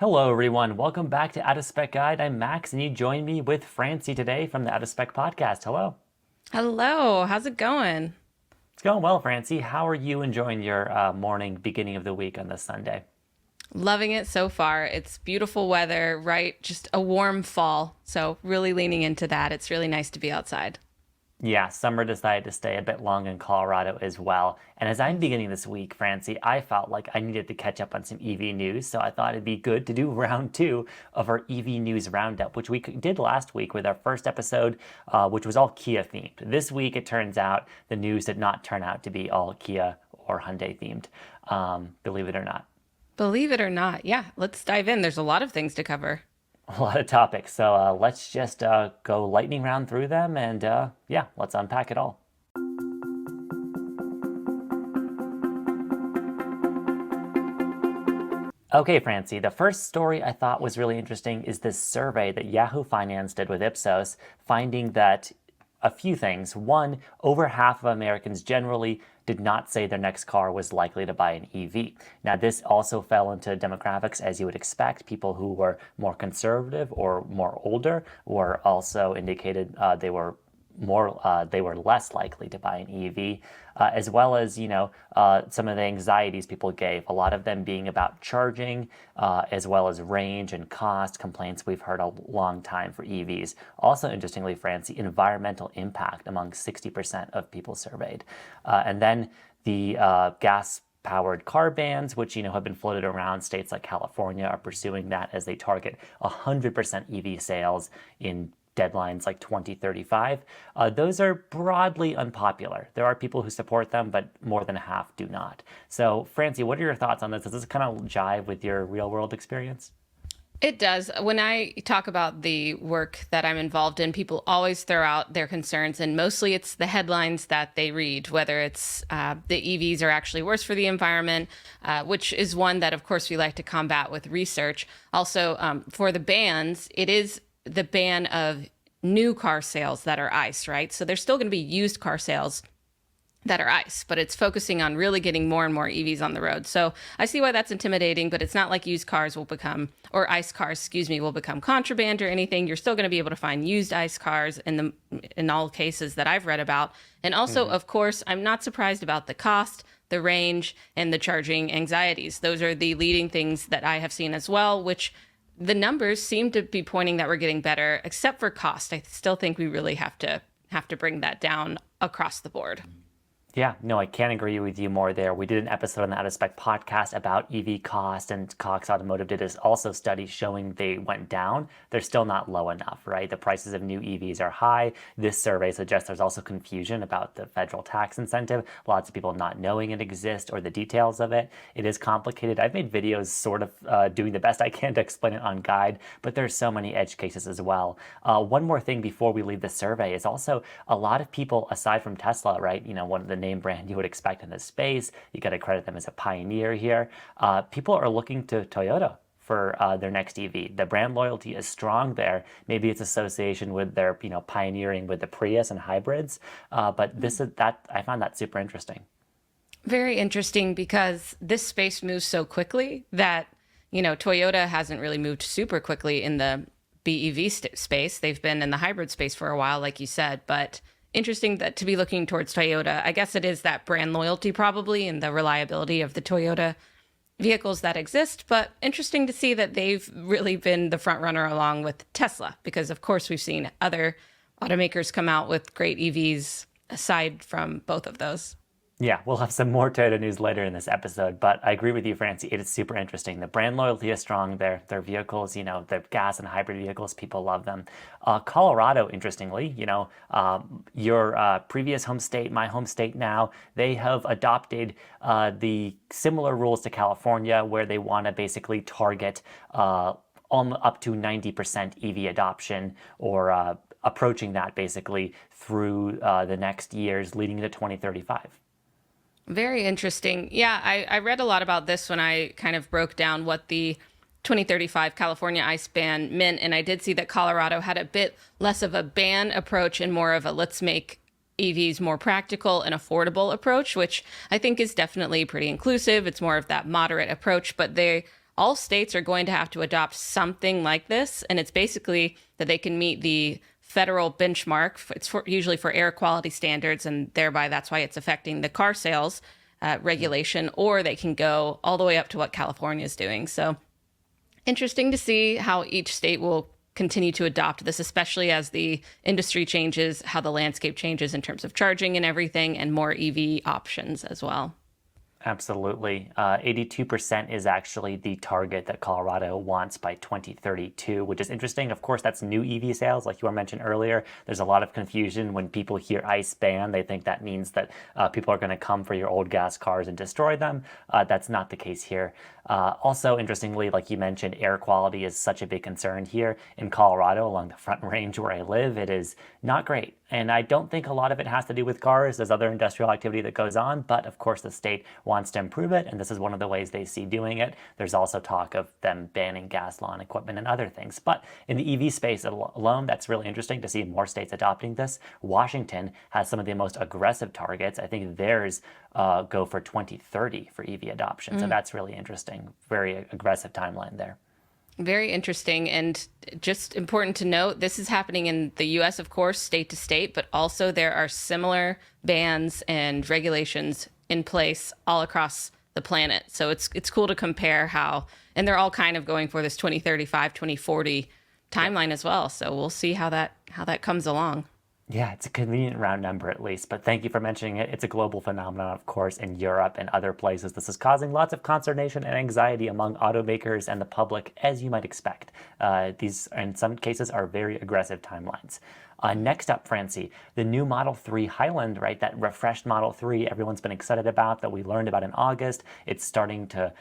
Hello, everyone. Welcome back to Out of Spec Guide. I'm Max, and you join me with Francie today from the Out of Spec podcast. Hello. Hello, how's it going? It's going well, Francie. How are you enjoying your morning, beginning of the week on this Sunday? Loving it so far. It's beautiful weather, right? Just a warm fall. So, really leaning into that. It's really nice to be outside. Yeah, summer decided to stay a bit long in Colorado as well. And as I'm Yes. beginning this week, Francie, I felt like I needed to catch up on some EV news. So I thought it'd be good to do round two of our EV news roundup, which we did last week with our first episode, which was all Kia themed. This week, it turns out the news did not turn out to be all Kia or Hyundai themed, believe it or not. Believe it or not. Yeah, let's dive in. There's a lot of things to cover. A lot of topics. So let's just go lightning round through them and yeah, let's unpack it all. Okay, Francie, the first story I thought was really interesting is this survey that Yahoo Finance did with Ipsos, finding that a few things. One, over half of Americans generally did not say their next car was likely to buy an EV. Now, this also fell into demographics, as you would expect. People who were more conservative or more older were also indicated they were less likely to buy an EV, as well as some of the anxieties people gave. A lot of them being about charging, as well as range and cost complaints we've heard a long time for EVs. Also, interestingly, Francie, environmental impact among 60% of people surveyed, and then the gas powered car bans, which have been floated around. States like California are pursuing that as they target 100% EV sales in deadlines like 2035. Those are broadly unpopular. There are people who support them, but more than half do not. So, Francie, what are your thoughts on this? Does this kind of jive with your real world experience? It does. When I talk about the work that I'm involved in, people always throw out their concerns, and mostly it's the headlines that they read, whether it's the EVs are actually worse for the environment, which is one that, of course, we like to combat with research. Also, for the bans, it is the ban of new car sales that are ICE, right? So there's still going to be used car sales that are ICE, but it's focusing on really getting more and more EVs on the road. So I see why that's intimidating, but it's not like used cars will become, or ICE cars, excuse me, will become contraband or anything. You're still going to be able to find used ICE cars in all cases that I've read about. And also, of course, I'm not surprised about the cost, the range, and the charging anxieties. Those are the leading things that I have seen as well, which the numbers seem to be pointing that we're getting better, except for cost. I still think we really have to bring that down across the board. Yeah, no, I can't agree with you more there. We did an episode on the Out of Spec podcast about EV cost, and Cox Automotive did also studies showing they went down. They're still not low enough, right? The prices of new EVs are high. This survey suggests there's also confusion about the federal tax incentive, lots of people not knowing it exists or the details of it. It is complicated. I've made videos sort of doing the best I can to explain it on Guide, but there's so many edge cases as well. One more thing before we leave the survey is also a lot of people, aside from Tesla, right? One of the name brand you would expect in this space. You got to credit them as a pioneer here. People are looking to Toyota for their next EV. The brand loyalty is strong there. Maybe it's association with their pioneering with the Prius and hybrids. But I found that super interesting. Very interesting because this space moves so quickly that, Toyota hasn't really moved super quickly in the BEV space. They've been in the hybrid space for a while, like you said, but interesting that to be looking towards Toyota. I guess it is that brand loyalty probably and the reliability of the Toyota vehicles that exist, but interesting to see that they've really been the front runner along with Tesla, because of course we've seen other automakers come out with great EVs aside from both of those. Yeah, we'll have some more Toyota news later in this episode, but I agree with you, Francie. It is super interesting. The brand loyalty is strong there. Their vehicles, their gas and hybrid vehicles, people love them. Colorado, interestingly, your previous home state, my home state now, they have adopted the similar rules to California, where they want to basically target up to 90% EV adoption, or approaching that basically through the next years leading to 2035. Very interesting. Yeah, I read a lot about this when I kind of broke down what the 2035 California ICE ban meant. And I did see that Colorado had a bit less of a ban approach and more of a let's make EVs more practical and affordable approach, which I think is definitely pretty inclusive. It's more of that moderate approach, but they all states are going to have to adopt something like this. And it's basically that they can meet the federal benchmark. It's usually for air quality standards, and thereby that's why it's affecting the car sales regulation, or they can go all the way up to what California is doing. So interesting to see how each state will continue to adopt this, especially as the industry changes, how the landscape changes in terms of charging and everything, and more EV options as well. Absolutely. 82% is actually the target that Colorado wants by 2032, which is interesting. Of course, that's new EV sales, like you were mentioned earlier. There's a lot of confusion when people hear ICE ban. They think that means that people are going to come for your old gas cars and destroy them. That's not the case here. Also, interestingly, like you mentioned, air quality is such a big concern here in Colorado along the Front Range where I live. It is not great. And I don't think a lot of it has to do with cars. There's other industrial activity that goes on, but of course the state wants to improve it, and this is one of the ways they see doing it. There's also talk of them banning gas lawn equipment and other things. But in the EV space alone, that's really interesting to see more states adopting this. Washington has some of the most aggressive targets. I think theirs go for 2030 for EV adoption. So that's really interesting. Very aggressive timeline there. Very interesting, and just important to note, this is happening in the US, of course, state to state, but also there are similar bans and regulations in place all across the planet. So it's cool to compare how, and they're all kind of going for this 2035, 2040 timeline as well. So we'll see how that comes along. Yeah, it's a convenient round number at least, but thank you for mentioning it. It's a global phenomenon, of course, in Europe and other places. This is causing lots of consternation and anxiety among automakers and the public, as you might expect. These, in some cases, are very aggressive timelines. Next up, Francie, the new Model 3 Highland, right? That refreshed Model 3 everyone's been excited about, that we learned about in August. It's starting to,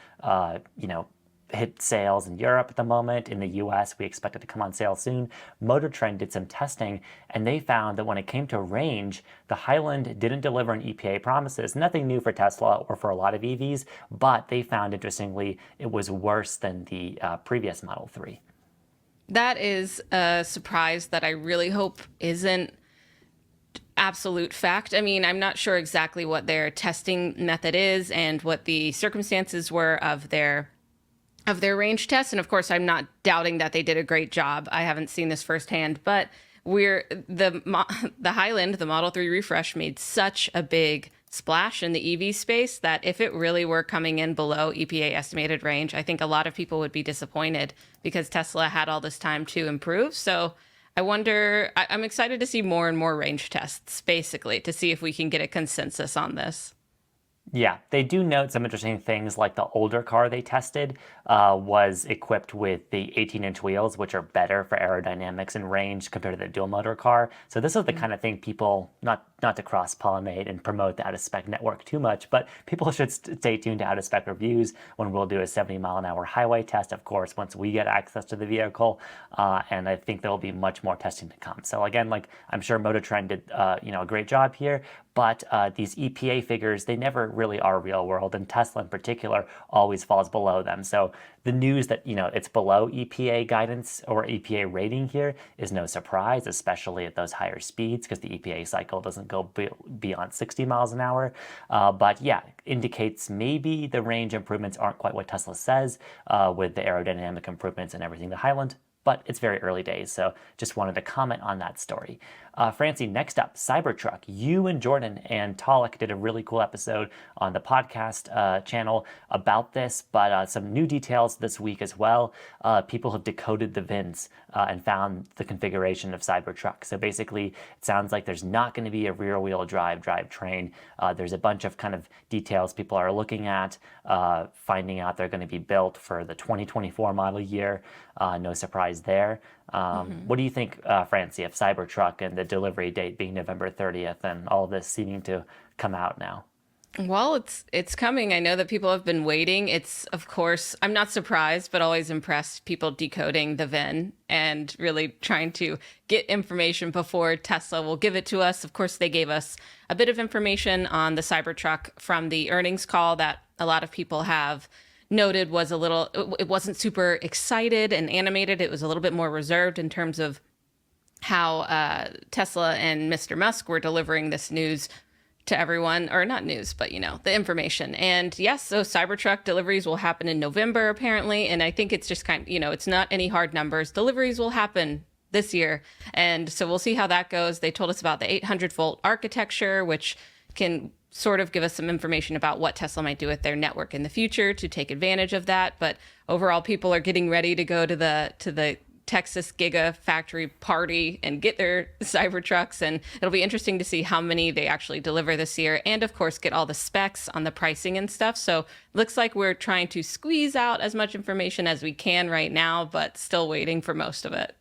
hit sales in Europe at the moment. In the US, we expect it to come on sale soon. MotorTrend did some testing, and they found that when it came to range, the Highland didn't deliver on EPA promises. Nothing new for Tesla or for a lot of EVs, but they found, interestingly, it was worse than the previous Model 3. That is a surprise that I really hope isn't absolute fact. I mean, I'm not sure exactly what their testing method is and what the circumstances were of their range test. And of course, I'm not doubting that they did a great job. I haven't seen this firsthand, but the Highland, the Model 3 refresh, made such a big splash in the EV space that if it really were coming in below EPA estimated range, I think a lot of people would be disappointed because Tesla had all this time to improve. So I wonder, I'm excited to see more and more range tests, basically, to see if we can get a consensus on this. Yeah, they do note some interesting things, like the older car they tested was equipped with the 18-inch wheels, which are better for aerodynamics and range compared to the dual motor car. So this is the kind of thing people, not to cross-pollinate and promote the out-of-spec network too much, but people should stay tuned to out-of-spec reviews when we'll do a 70-mile-an-hour highway test, of course, once we get access to the vehicle. And I think there will be much more testing to come. So again, like I'm sure MotorTrend did a great job here, but these EPA figures, they never really are real world, and Tesla in particular always falls below them. So the news that, it's below EPA guidance or EPA rating here is no surprise, especially at those higher speeds, because the EPA cycle doesn't go beyond 60 miles an hour. But yeah, indicates maybe the range improvements aren't quite what Tesla says with the aerodynamic improvements and everything, the Highland. But it's very early days, so just wanted to comment on that story. Francie, next up, Cybertruck. You and Jordan and Talik did a really cool episode on the podcast channel about this, but some new details this week as well. People have decoded the VINs and found the configuration of Cybertruck. So basically, it sounds like there's not going to be a rear-wheel drivetrain. There's a bunch of kind of details people are looking at, finding out they're going to be built for the 2024 model year. No surprise there. What do you think, Francie, of Cybertruck and the delivery date being November 30th and all of this seeming to come out now? Well, it's coming. I know that people have been waiting. It's, of course, I'm not surprised, but always impressed people decoding the VIN and really trying to get information before Tesla will give it to us. Of course, they gave us a bit of information on the Cybertruck from the earnings call that a lot of people have noted was it wasn't super excited and animated. It was a little bit more reserved in terms of how Tesla and Mr. Musk were delivering this news to everyone, or not news, but the information. And yes, so Cybertruck deliveries will happen in November apparently, and I think it's just it's not any hard numbers. Deliveries will happen this year, and so we'll see how that goes. They told us about the 800-volt architecture, which can sort of give us some information about what Tesla might do with their network in the future to take advantage of that. But overall, people are getting ready to go to the Texas Gigafactory party and get their Cybertrucks, and it'll be interesting to see how many they actually deliver this year, and of course get all the specs on the pricing and stuff. So looks like we're trying to squeeze out as much information as we can right now, but still waiting for most of it.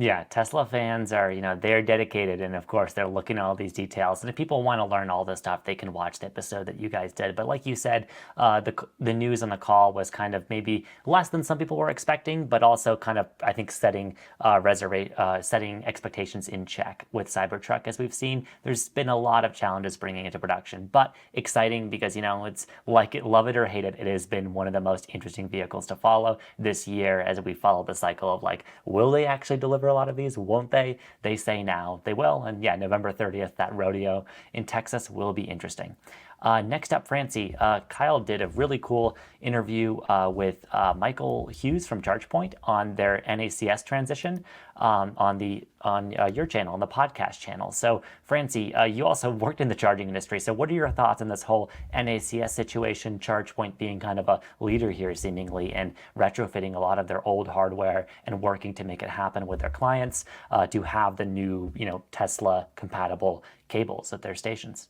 Yeah, Tesla fans are, they're dedicated, and of course they're looking at all these details. And if people want to learn all this stuff, they can watch the episode that you guys did. But like you said, the news on the call was kind of maybe less than some people were expecting, but also kind of, I think, setting expectations in check with Cybertruck. As we've seen, there's been a lot of challenges bringing it to production, but exciting because, it's like it, love it or hate it, it has been one of the most interesting vehicles to follow this year as we follow the cycle of will they actually deliver a lot of these? Won't they? They say now they will. And yeah, November 30th, that rodeo in Texas will be interesting. Next up, Francie. Kyle did a really cool interview with Michael Hughes from ChargePoint on their NACS transition on your channel, on the podcast channel. So, Francie, you also worked in the charging industry. So, what are your thoughts on this whole NACS situation? ChargePoint being kind of a leader here, seemingly, and retrofitting a lot of their old hardware and working to make it happen with their clients to have the new, Tesla compatible cables at their stations.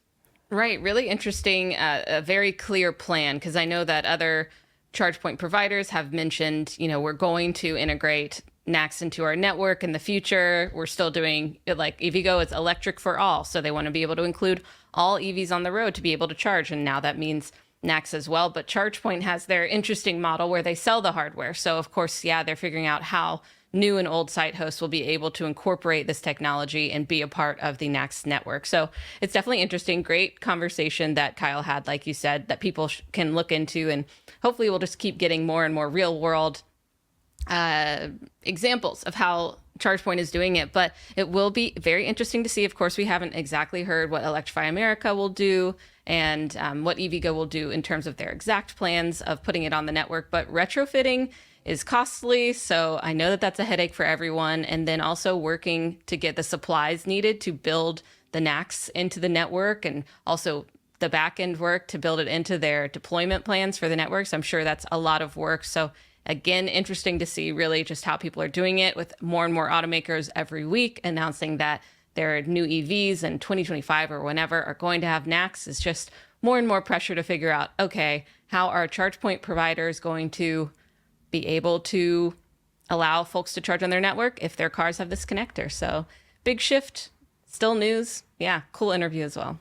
Right. Really interesting, a very clear plan, because I know that other ChargePoint providers have mentioned, we're going to integrate NACS into our network in the future. We're still doing it like EVgo is electric for all. So they want to be able to include all EVs on the road to be able to charge. And now that means NACS as well. But ChargePoint has their interesting model where they sell the hardware. So, of course, they're figuring out how new and old site hosts will be able to incorporate this technology and be a part of the NACS network. So it's definitely interesting. Great conversation that Kyle had, like you said, that people can look into, and hopefully we'll just keep getting more and more real world examples of how ChargePoint is doing it. But it will be very interesting to see. Of course, we haven't exactly heard what Electrify America will do and what EVgo will do in terms of their exact plans of putting it on the network. But retrofitting is costly, so I know that that's a headache for everyone. And then also working to get the supplies needed to build the NACS into the network, and also the back end work to build it into their deployment plans for the networks. I'm sure that's a lot of work. So again, interesting to see really just how people are doing it, with more and more automakers every week announcing that their new EVs in 2025 or whenever are going to have NACS. Is just more and more pressure to figure out, okay, how are ChargePoint providers going to be able to allow folks to charge on their network if their cars have this connector? So big shift, still news. Yeah, cool interview as well.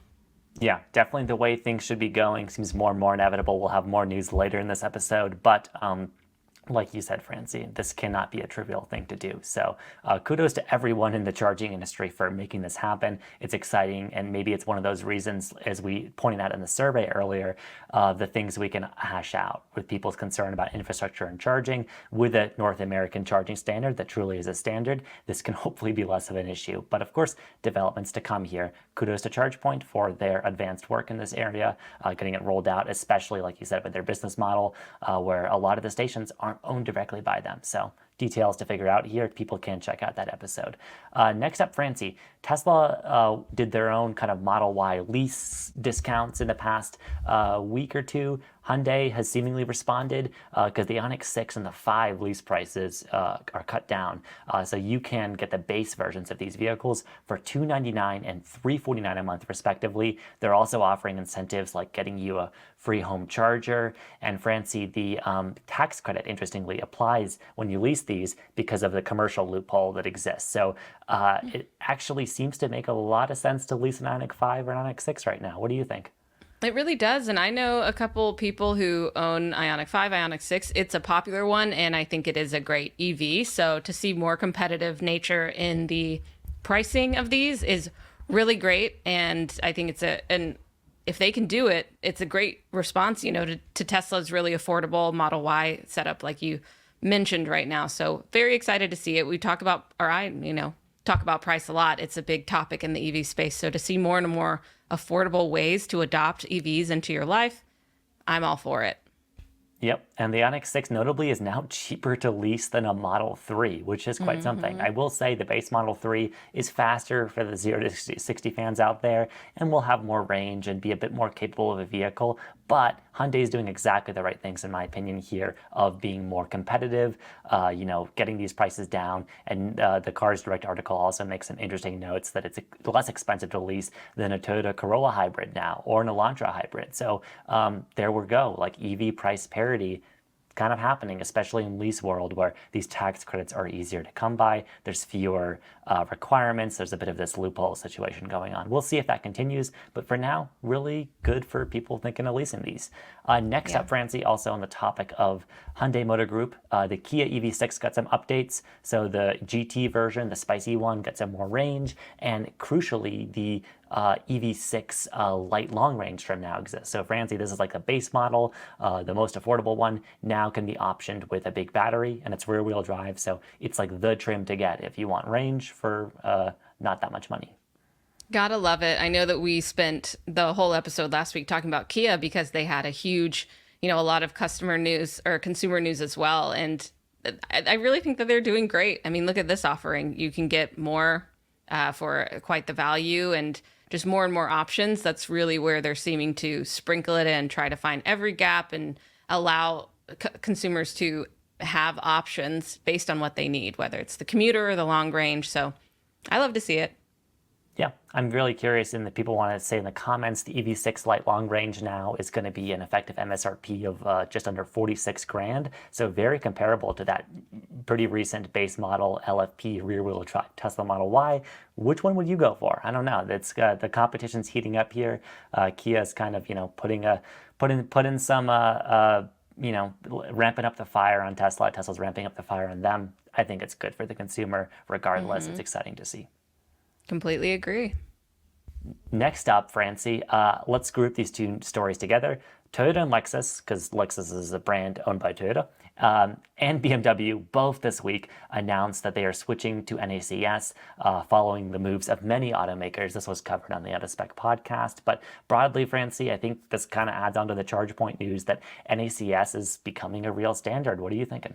Yeah, definitely the way things should be going seems more and more inevitable. We'll have more news later in this episode, but like you said, Francie, this cannot be a trivial thing to do. So kudos to everyone in the charging industry for making this happen. It's exciting, and maybe it's one of those reasons, as we pointed out in the survey earlier, the things we can hash out with people's concern about infrastructure and charging. With a North American charging standard that truly is a standard, this can hopefully be less of an issue. But of course, developments to come here. Kudos to ChargePoint for their advanced work in this area, getting it rolled out, especially, like you said, with their business model, where a lot of the stations aren't owned directly by them. So details to figure out here. People can check out that episode. Next up, Francie. Tesla did their own kind of Model Y lease discounts in the past week or two. Hyundai has seemingly responded because the IONIQ 6 and the 5 lease prices are cut down. So you can get the base versions of these vehicles for $299 and $349 a month, respectively. They're also offering incentives like getting you a free home charger. And Francie, the tax credit, interestingly, applies when you lease these because of the commercial loophole that exists. So it actually seems to make a lot of sense to lease an IONIQ 5 or an IONIQ 6 right now. What do you think? It really does. And I know a couple people who own IONIQ 5, IONIQ 6. It's a popular one, and I think it is a great EV. So to see more competitive nature in the pricing of these is really great. And I think it's if they can do it, it's a great response, to Tesla's really affordable Model Y setup, like you mentioned right now. So very excited to see it. We talk about price a lot. It's a big topic in the EV space. So to see more and more affordable ways to adopt EVs into your life, I'm all for it. Yep, and the IONIQ 6 notably is now cheaper to lease than a Model 3, which is quite something. I will say the base Model 3 is faster for the 0 to 60 fans out there and will have more range and be a bit more capable of a vehicle, but Hyundai is doing exactly the right things in my opinion here of being more competitive, getting these prices down, and the Cars Direct article also makes some interesting notes that it's less expensive to lease than a Toyota Corolla hybrid now or an Elantra hybrid. So there we go, like EV price parity kind of happening, especially in lease world where these tax credits are easier to come by. There's fewer requirements. There's a bit of this loophole situation going on. We'll see if that continues, but for now, really good for people thinking of leasing these. Next up, Francie, also on the topic of Hyundai Motor Group, the Kia EV6 got some updates. So the GT version, the spicy one, got some more range, and crucially, the EV6 light long range trim now exists. So Francie, this is like a base model, the most affordable one, now can be optioned with a big battery, and it's rear wheel drive. So it's like the trim to get if you want range for not that much money. Gotta love it. I know that we spent the whole episode last week talking about Kia because they had a huge, a lot of customer news or consumer news as well. And I really think that they're doing great. I mean, look at this offering. You can get more for quite the value and just more and more options. That's really where they're seeming to sprinkle it in, try to find every gap and allow consumers to have options based on what they need, whether it's the commuter or the long range. So I love to see it. Yeah, I'm really curious, and the people want to say in the comments, the EV6 light long range now is going to be an effective MSRP of just under 46 grand. So very comparable to that pretty recent base model LFP rear wheel drive Tesla Model Y. Which one would you go for? I don't know. That's the competition's heating up here. Kia's kind of putting some ramping up the fire on Tesla. Tesla's ramping up the fire on them. I think it's good for the consumer regardless. It's exciting to see. Completely agree. Next up, Francie, let's group these two stories together. Toyota and Lexus, because Lexus is a brand owned by Toyota, and BMW both this week announced that they are switching to NACS following the moves of many automakers. This was covered on the Out of Spec podcast. But broadly, Francie, I think this kind of adds on to the ChargePoint news that NACS is becoming a real standard. What are you thinking?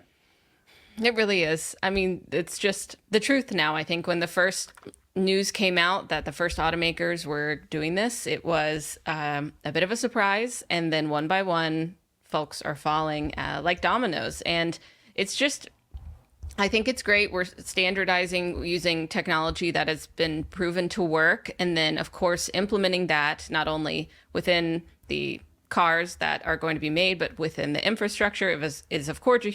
It really is. I mean, it's just the truth now. I think when the first news came out that the first automakers were doing this, it was a bit of a surprise. And then one by one, folks are falling like dominoes. And it's just, I think it's great. We're standardizing using technology that has been proven to work. And then, of course, implementing that not only within the cars that are going to be made, but within the infrastructure is of course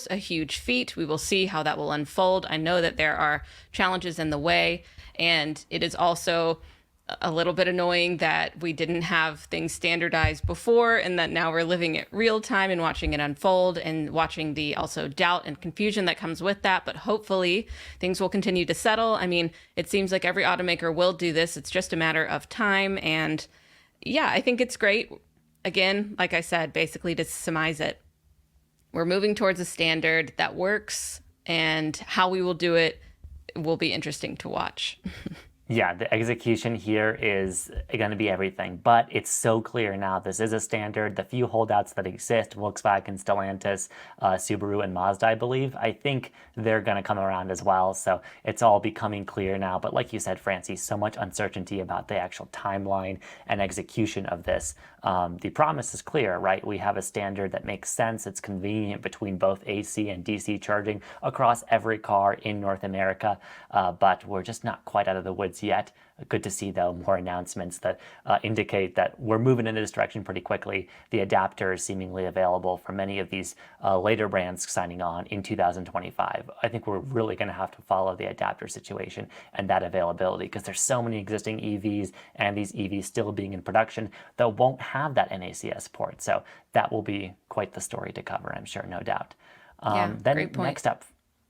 a huge feat. We will see how that will unfold. I know that there are challenges in the way, and it is also a little bit annoying that we didn't have things standardized before, and that now we're living it real time and watching it unfold and watching the also doubt and confusion that comes with that. But hopefully things will continue to settle. I mean, it seems like every automaker will do this. It's just a matter of time. And yeah, I think it's great. Again, like I said, basically to surmise it, we're moving towards a standard that works, and how we will do it will be interesting to watch. Yeah, the execution here is going to be everything, but it's so clear now this is a standard. The few holdouts that exist, Volkswagen, Stellantis, Subaru, and Mazda, I believe, I think they're going to come around as well. So it's all becoming clear now. But like you said, Francie, so much uncertainty about the actual timeline and execution of this. The promise is clear, right? We have a standard that makes sense. It's convenient between both AC and DC charging across every car in North America, but we're just not quite out of the woods yet. Good to see, though, more announcements that indicate that we're moving in this direction pretty quickly. The adapter is seemingly available for many of these later brands signing on in 2025. I think we're really going to have to follow the adapter situation and that availability, because there's so many existing EVs and these EVs still being in production that won't have that NACS port. So that will be quite the story to cover, I'm sure, no doubt. Then great point. Next up,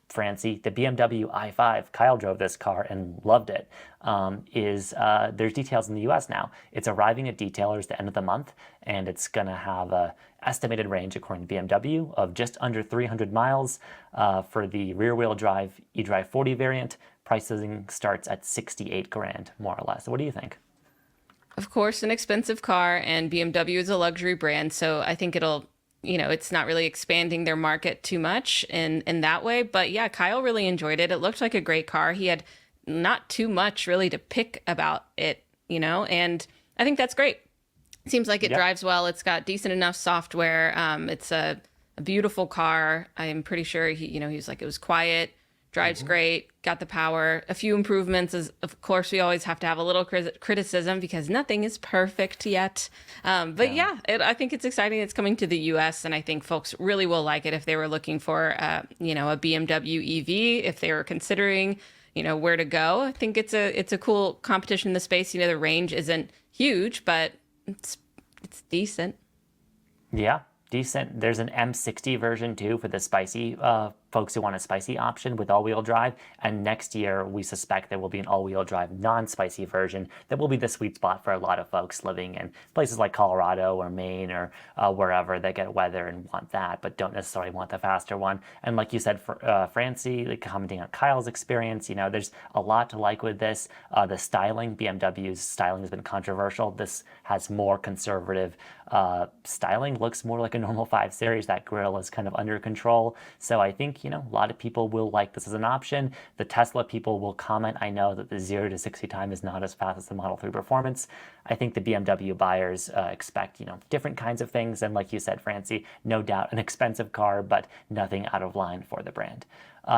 Francie, the BMW i5, Kyle drove this car and loved it, there's details in the US now. It's arriving at detailers the end of the month, and it's going to have a estimated range, according to BMW, of just under 300 miles for the rear-wheel drive eDrive 40 variant. Pricing starts at 68 grand, more or less. What do you think? Of course, an expensive car, and BMW is a luxury brand, so I think it'll, it's not really expanding their market too much in that way. But yeah, Kyle really enjoyed it. It looked like a great car. He had not too much really to pick about it, and I think that's great. Seems like it Yep. drives well. It's got decent enough software. It's a beautiful car. I'm pretty sure he was like, it was quiet, drives great, got the power. A few improvements is, of course, we always have to have a little criticism because nothing is perfect yet. But yeah, I think it's exciting. It's coming to the U.S. and I think folks really will like it if they were looking for, a BMW EV, if they were considering, where to go. I think it's a cool competition in the space. The range isn't huge, but it's decent. Yeah, decent. There's an M60 version too for the spicy folks who want a spicy option with all-wheel drive. And next year, we suspect there will be an all-wheel drive non-spicy version that will be the sweet spot for a lot of folks living in places like Colorado or Maine or wherever they get weather and want that, but don't necessarily want the faster one. And like you said, Francie, like commenting on Kyle's experience, there's a lot to like with this. The styling, BMW's styling has been controversial. This has more conservative styling, looks more like a normal 5 Series. That grille is kind of under control. So I think, a lot of people will like this as an option. The Tesla people will comment, I know, that the 0 to 60 time is not as fast as the Model 3 Performance. I think the BMW buyers expect, different kinds of things. And like you said, Francie, no doubt an expensive car, but nothing out of line for the brand.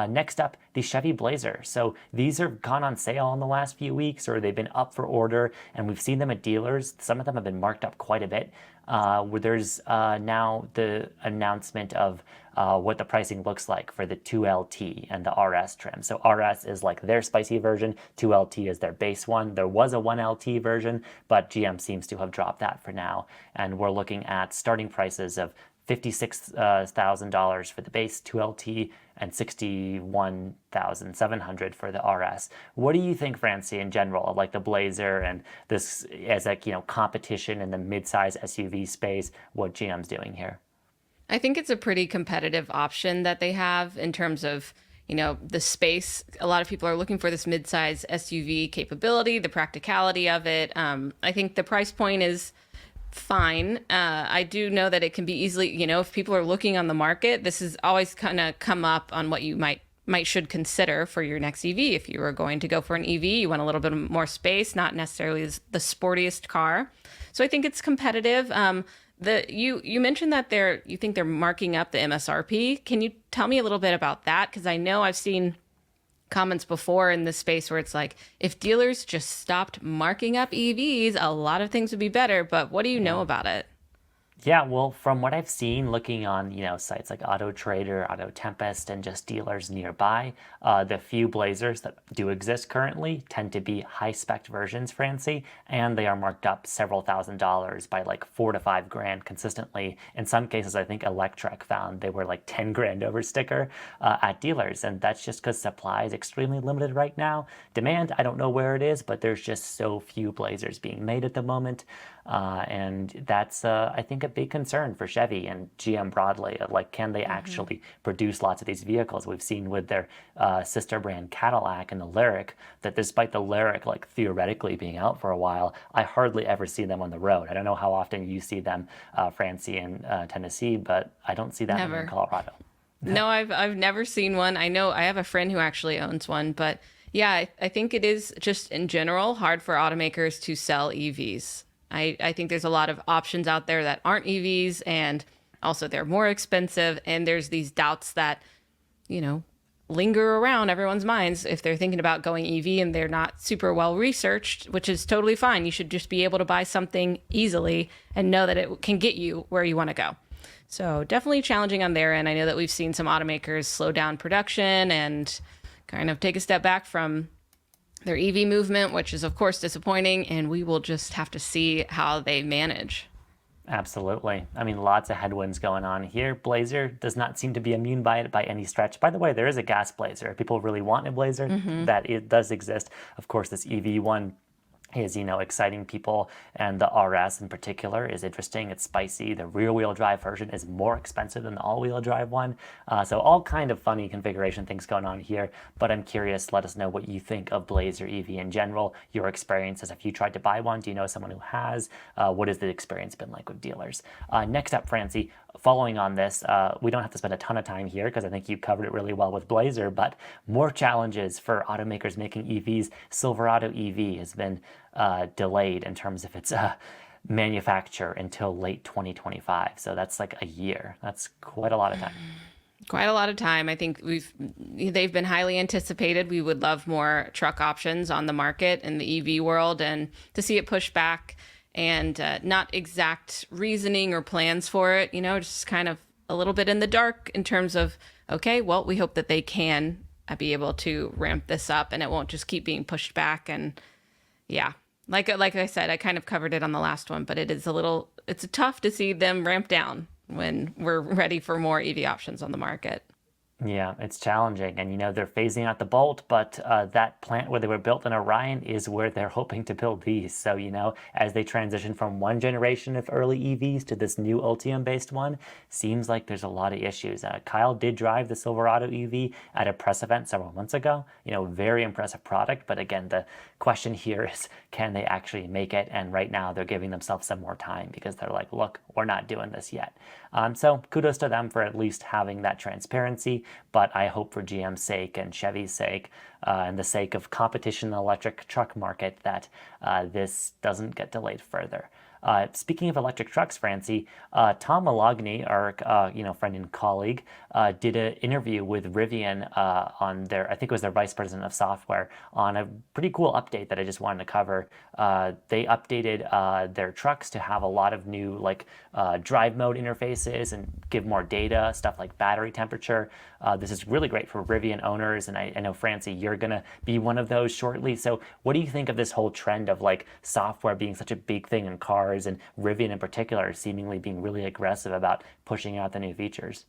Next up, the Chevy Blazer. So these are gone on sale in the last few weeks, or they've been up for order, and we've seen them at dealers. Some of them have been marked up quite a bit. Where there's now the announcement of what the pricing looks like for the 2LT and the RS trim. So RS is like their spicy version, 2LT is their base one. There was a 1LT version, but GM seems to have dropped that for now. And we're looking at starting prices of $56,000 for the base 2LT and $61,700 for the RS. What do you think, Francie, in general, of like the Blazer and this as like, competition in the midsize SUV space, what GM's doing here? I think it's a pretty competitive option that they have in terms of, the space. A lot of people are looking for this midsize SUV capability, the practicality of it. I think the price point is fine. I do know that it can be easily, if people are looking on the market, this is always kind of come up on what you should consider for your next EV. If you were going to go for an EV, you want a little bit more space, not necessarily the sportiest car. So I think it's competitive. You mentioned that you think they're marking up the MSRP. Can you tell me a little bit about that? Because I know I've seen comments before in this space where it's like, if dealers just stopped marking up EVs, a lot of things would be better. But what do you know about it? Yeah, well, from what I've seen looking on, sites like Auto Trader, Auto Tempest, and just dealers nearby, the few Blazers that do exist currently tend to be high-spec versions, Francie, and they are marked up several $1,000s by like $4 to $5 grand consistently. In some cases, I think Electrek found they were like 10 grand over sticker at dealers, and that's just because supply is extremely limited right now. Demand, I don't know where it is, but there's just so few Blazers being made at the moment. And that's, I think, a big concern for Chevy and GM broadly. Like, can they actually produce lots of these vehicles? We've seen with their sister brand Cadillac and the Lyriq that despite the Lyriq, like, theoretically being out for a while, I hardly ever see them on the road. I don't know how often you see them, Francie, in Tennessee, but I don't see them in Colorado. No, I've never seen one. I know I have a friend who actually owns one, but yeah, I think it is just in general hard for automakers to sell EVs. I think there's a lot of options out there that aren't EVs, and also they're more expensive. And there's these doubts that, linger around everyone's minds if they're thinking about going EV and they're not super well researched, which is totally fine. You should just be able to buy something easily and know that it can get you where you want to go. So definitely challenging on their end. I know that we've seen some automakers slow down production and kind of take a step back from their EV movement, which is, of course, disappointing, and we will just have to see how they manage. Absolutely. I mean, lots of headwinds going on here. Blazer does not seem to be immune by it by any stretch. By the way, there is a gas Blazer. If people really want a Blazer, that it does exist. Of course, this EV one is, exciting people, and the RS in particular is interesting. It's spicy. The rear-wheel drive version is more expensive than the all-wheel drive one. So all kind of funny configuration things going on here, but I'm curious, let us know what you think of Blazer EV in general, your experiences. If you tried to buy one, do you know someone who has? What has the experience been like with dealers? Next up, Francie, following on this, we don't have to spend a ton of time here because I think you covered it really well with Blazer, but more challenges for automakers making EVs. Silverado EV has been delayed in terms of its manufacture until late 2025. So that's like a year. That's quite a lot of time. Quite a lot of time. I think they've been highly anticipated. We would love more truck options on the market in the EV world, and to see it pushed back and not exact reasoning or plans for it, just kind of a little bit in the dark in terms of, okay, well, we hope that they can be able to ramp this up and it won't just keep being pushed back. And yeah, like I said, I kind of covered it on the last one, but it's tough to see them ramp down when we're ready for more EV options on the market. Yeah, it's challenging. And, they're phasing out the Bolt, but that plant where they were built in Orion is where they're hoping to build these. So, as they transition from one generation of early EVs to this new Ultium-based one, seems like there's a lot of issues. Kyle did drive the Silverado EV at a press event several months ago. Very impressive product. But again, the question here is, can they actually make it? And right now they're giving themselves some more time because they're like, look, we're not doing this yet. So kudos to them for at least having that transparency. But I hope for GM's sake and Chevy's sake and the sake of competition in the electric truck market that this doesn't get delayed further. Speaking of electric trucks, Francie, Tom Malogny, our friend and colleague, did an interview with Rivian on their, I think it was their vice president of software, on a pretty cool update that I just wanted to cover. They updated their trucks to have a lot of new drive mode interfaces and give more data, stuff like battery temperature. This is really great for Rivian owners, and I know, Francie, you're going to be one of those shortly. So what do you think of this whole trend of software being such a big thing in cars, and Rivian in particular seemingly being really aggressive about pushing out the new features?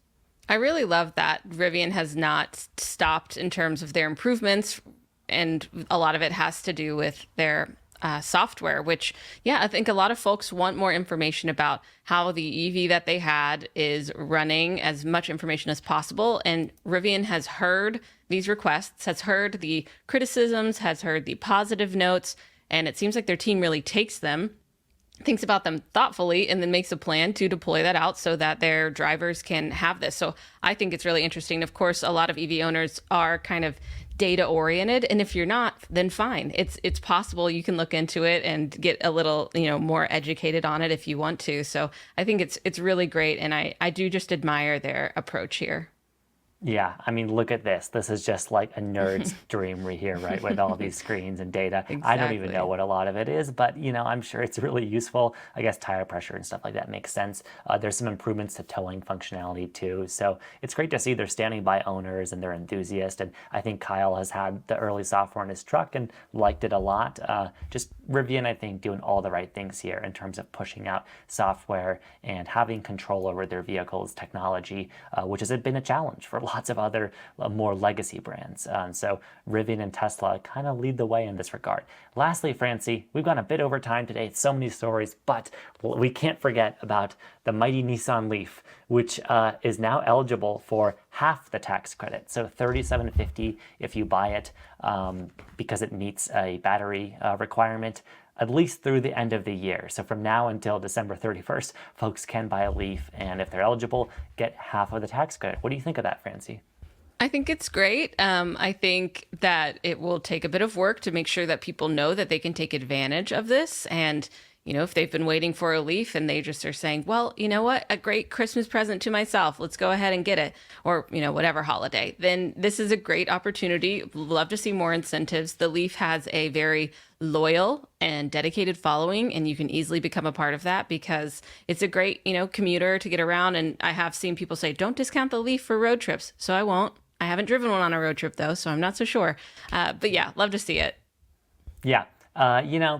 I really love that Rivian has not stopped in terms of their improvements, and a lot of it has to do with their software, which, yeah, I think a lot of folks want more information about how the EV that they had is running, as much information as possible. And Rivian has heard these requests, has heard the criticisms, has heard the positive notes, and it seems like their team really takes them, thinks about them thoughtfully, and then makes a plan to deploy that out so that their drivers can have this. So I think it's really interesting. Of course, a lot of EV owners are kind of data oriented, and if you're not, then fine. It's possible you can look into it and get a little more educated on it if you want to. So I think it's really great, and I do just admire their approach here. Yeah, I mean, look at this. This is just like a nerd's dream right here, right? With all these screens and data. Exactly. I don't even know what a lot of it is, but I'm sure it's really useful. I guess tire pressure and stuff like that makes sense. There's some improvements to towing functionality too. So it's great to see they're standing by owners and they're enthusiasts. And I think Kyle has had the early software in his truck and liked it a lot. Just Rivian, I think, doing all the right things here in terms of pushing out software and having control over their vehicles' technology, which has been a challenge for lots of other more legacy brands. So Rivian and Tesla kind of lead the way in this regard. Lastly, Francie, we've gone a bit over time today. So many stories, but we can't forget about the mighty Nissan Leaf, which is now eligible for half the tax credit. So $3,750 if you buy it because it meets a battery requirement, at least through the end of the year. So from now until December 31st, folks can buy a Leaf, and if they're eligible, get half of the tax credit. What do you think of that, Francie? I think it's great. I think that it will take a bit of work to make sure that people know that they can take advantage of this. And, if they've been waiting for a Leaf and they just are saying, well, you know what, a great Christmas present to myself, let's go ahead and get it, or, whatever holiday, then this is a great opportunity. Love to see more incentives. The Leaf has a very loyal and dedicated following, and you can easily become a part of that because it's a great, commuter to get around. And I have seen people say, don't discount the Leaf for road trips. So I won't. I haven't driven one on a road trip though, so I'm not so sure. But yeah, love to see it. Yeah.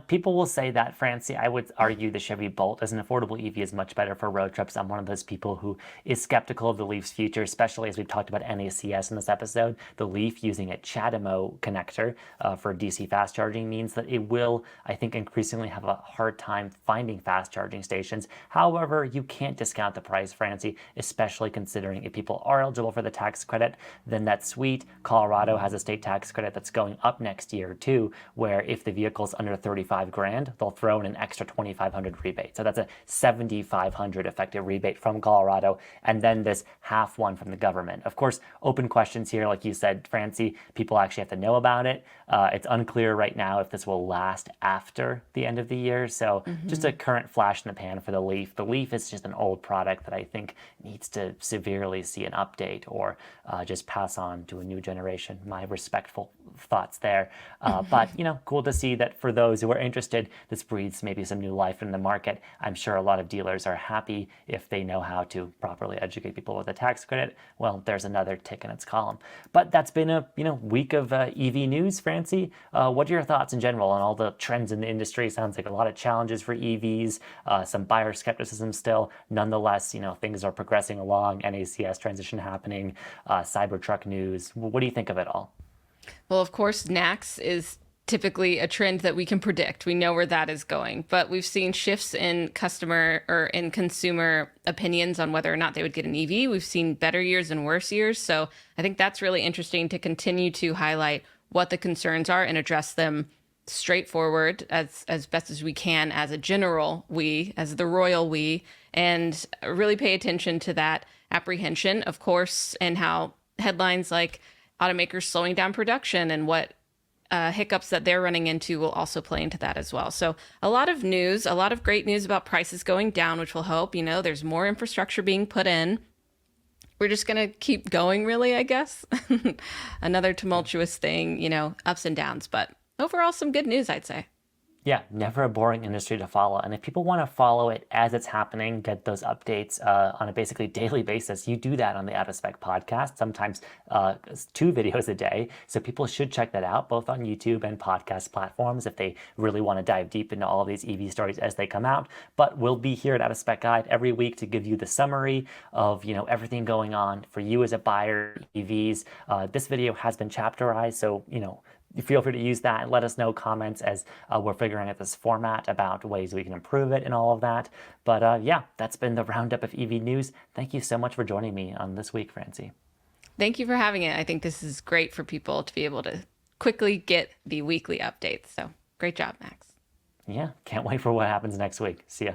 People will say that, Francie. I would argue the Chevy Bolt as an affordable EV is much better for road trips. I'm one of those people who is skeptical of the Leaf's future, especially as we've talked about NACS in this episode. The Leaf using a CHAdeMO connector for DC fast charging means that it will, I think, increasingly have a hard time finding fast charging stations. However, you can't discount the price, Francie, especially considering if people are eligible for the tax credit, then that's sweet. Colorado has a state tax credit that's going up next year too, where if the vehicle's under 35 grand, they'll throw in an extra 2,500 rebate. So that's a 7,500 effective rebate from Colorado, and then this half one from the government. Of course, open questions here, like you said, Francie. People actually have to know about it. It's unclear right now if this will last after the end of the year. So just a current flash in the pan for the Leaf. The Leaf is just an old product that I think needs to severely see an update or just pass on to a new generation. My respectful thoughts there. But, cool to see that for those who are interested, this breathes maybe some new life in the market. I'm sure a lot of dealers are happy if they know how to properly educate people with a tax credit. Well, there's another tick in its column. But that's been a week of EV news, Francie. What are your thoughts in general on all the trends in the industry? Sounds like a lot of challenges for EVs, some buyer skepticism still. Nonetheless, things are progressing along. NACS transition happening, Cybertruck news. What do you think of it all? Well, of course, NACS is typically a trend that we can predict. We know where that is going, but we've seen shifts in customer or in consumer opinions on whether or not they would get an EV. We've seen better years and worse years. So I think that's really interesting to continue to highlight what the concerns are and address them straightforward as best as we can as a general we, as the royal we, and really pay attention to that apprehension, of course, and how headlines like automakers slowing down production and what hiccups that they're running into will also play into that as well. So a lot of news, a lot of great news about prices going down, which will help. There's more infrastructure being put in. We're just going to keep going, really, I guess. Another tumultuous thing, ups and downs, but overall some good news, I'd say. Yeah, never a boring industry to follow. And if people want to follow it as it's happening, get those updates on a basically daily basis, you do that on the Out of Spec podcast, sometimes 2 videos a day. So people should check that out, both on YouTube and podcast platforms, if they really want to dive deep into all of these EV stories as they come out. But we'll be here at Out of Spec Guide every week to give you the summary of everything going on for you as a buyer, EVs. This video has been chapterized, so feel free to use that and let us know comments as we're figuring out this format about ways we can improve it and all of that. But yeah, that's been the roundup of EV news. Thank you so much for joining me on this week, Francie. Thank you for having it. I think this is great for people to be able to quickly get the weekly updates. So great job, Max. Yeah, can't wait for what happens next week. See ya.